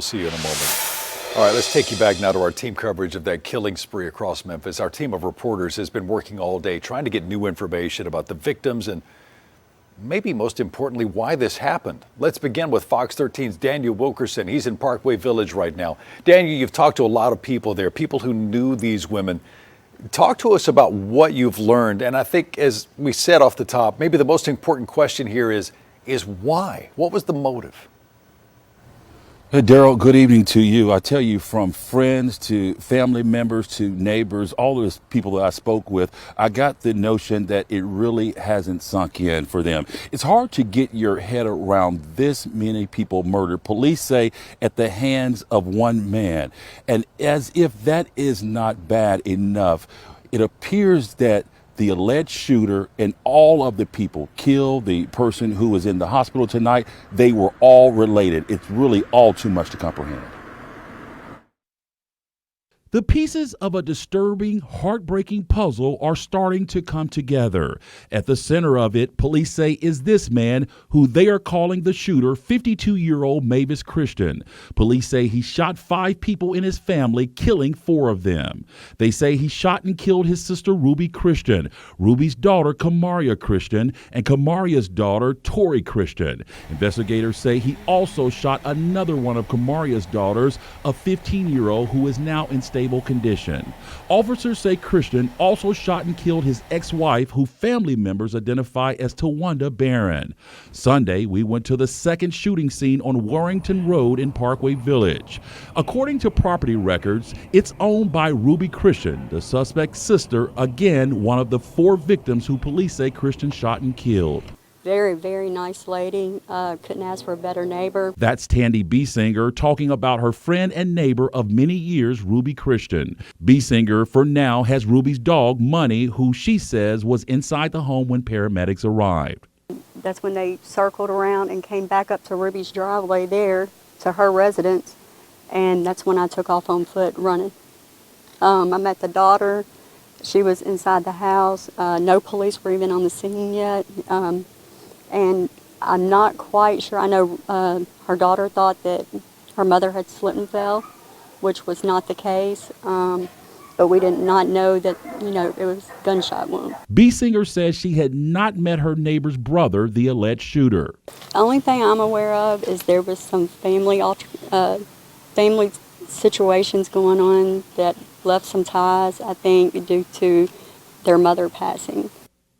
See you in a moment. All right, let's take you back now to our team coverage of that killing spree across Memphis. Our team of reporters has been working all day trying to get new information about the victims and maybe most importantly, why this happened. Let's begin with Fox 13's Daniel Wilkerson. He's in Parkway Village right now. Daniel, you've talked to a lot of people there, people who knew these women. Talk to us about what you've learned. And I think, as we said off the top, maybe the most important question here is why? What was the motive? Hey, Daryl, good evening to you. I tell you, from friends to family members to neighbors, all those people that I spoke with, I got the notion that it really hasn't sunk in for them. It's hard to get your head around this many people murdered. Police say at the hands of one man. And as if that is not bad enough, it appears that the alleged shooter and all of the people killed, the person who was in the hospital tonight, they were all related. It's really all too much to comprehend. The pieces of a disturbing, heartbreaking puzzle are starting to come together. At the center of it, police say, is this man who they are calling the shooter, 52-year-old Mavis Christian. Police say he shot 5 people in his family, killing 4 of them. They say he shot and killed his sister, Ruby Christian, Ruby's daughter, Kamaria Christian, and Kamaria's daughter, Tori Christian. Investigators say he also shot another one of Kamaria's daughters, a 15-year-old who is now in stable condition. Officers say Christian also shot and killed his ex-wife, who family members identify as Tawanda Barron. Sunday, we went to the second shooting scene on Warrington Road in Parkway Village. According to property records, it's owned by Ruby Christian, the suspect's sister, again, one of the 4 victims who police say Christian shot and killed. Very, very nice lady. Couldn't ask for a better neighbor. That's Tandy Biesinger talking about her friend and neighbor of many years, Ruby Christian. Biesinger, for now, has Ruby's dog, Money, who she says was inside the home when paramedics arrived. That's when they circled around and came back up to Ruby's driveway there to her residence, and that's when I took off on foot running. I met the daughter. She was inside the house. No police were even on the scene yet. And I'm not quite sure. I know her daughter thought that her mother had slipped and fell, which was not the case. But we did not know that, it was a gunshot wound. Biesinger says she had not met her neighbor's brother, the alleged shooter. The only thing I'm aware of is there was some family situations going on that left some ties, I think, due to their mother passing.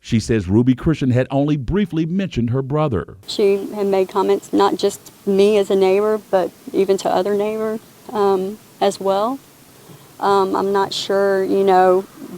She says Ruby Christian had only briefly mentioned her brother. She had made comments, not just me as a neighbor, but even to other neighbors as well. I'm not sure,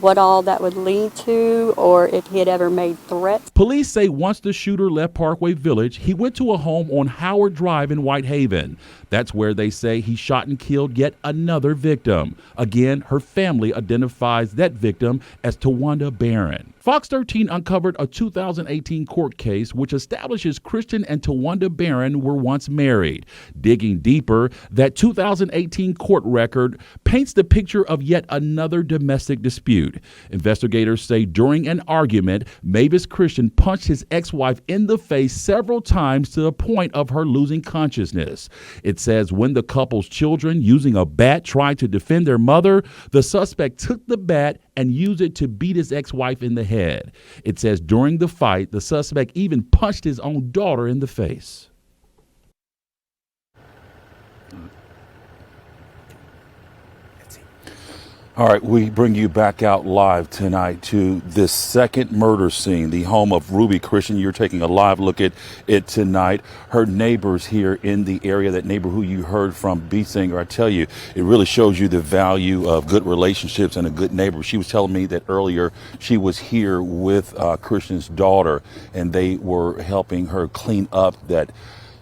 what all that would lead to or if he had ever made threats. Police say once the shooter left Parkway Village, he went to a home on Howard Drive in Whitehaven. That's where they say he shot and killed yet another victim. Again, her family identifies that victim as Tawanda Barron. Fox 13 uncovered a 2018 court case which establishes Christian and Tawanda Barron were once married. Digging deeper, that 2018 court record paints the picture of yet another domestic dispute. Investigators say during an argument, Mavis Christian punched his ex-wife in the face several times to the point of her losing consciousness. It says when the couple's children, using a bat, tried to defend their mother, the suspect took the bat and used it to beat his ex-wife in the head. It says during the fight, the suspect even punched his own daughter in the face. All right, we bring you back out live tonight to this second murder scene, the home of Ruby Christian. You're taking a live look at it tonight. Her neighbors here in the area, that neighbor who you heard from, Biesinger, I tell you, it really shows you the value of good relationships and a good neighbor. She was telling me that earlier she was here with Christian's daughter, and they were helping her clean up that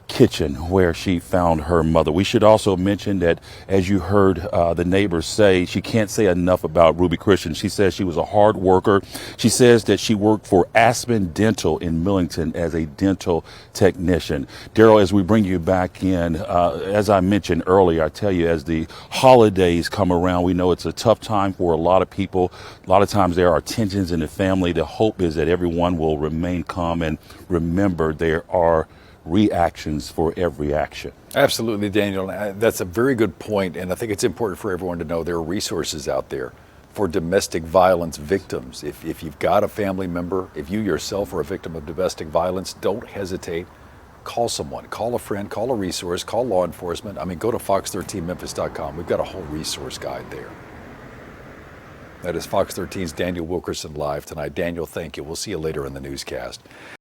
kitchen where she found her mother. We should also mention that, as you heard the neighbors say, she can't say enough about Ruby Christian. She says she was a hard worker. She says that she worked for Aspen Dental in Millington as a dental technician. Daryl, as we bring you back in, as I mentioned earlier, I tell you, as the holidays come around, we know it's a tough time for a lot of people. A lot of times there are tensions in the family. The hope is that everyone will remain calm and remember there are reactions for every action. Absolutely, Daniel. That's a very good point, and I think it's important for everyone to know there are resources out there for domestic violence victims. If you've got a family member, if you yourself are a victim of domestic violence, don't hesitate. Call someone, call a friend, call a resource, call law enforcement. I mean, go to Fox13Memphis.com. We've got a whole resource guide there. That is Fox 13's Daniel Wilkerson live tonight. Daniel, thank you. We'll see you later in the newscast.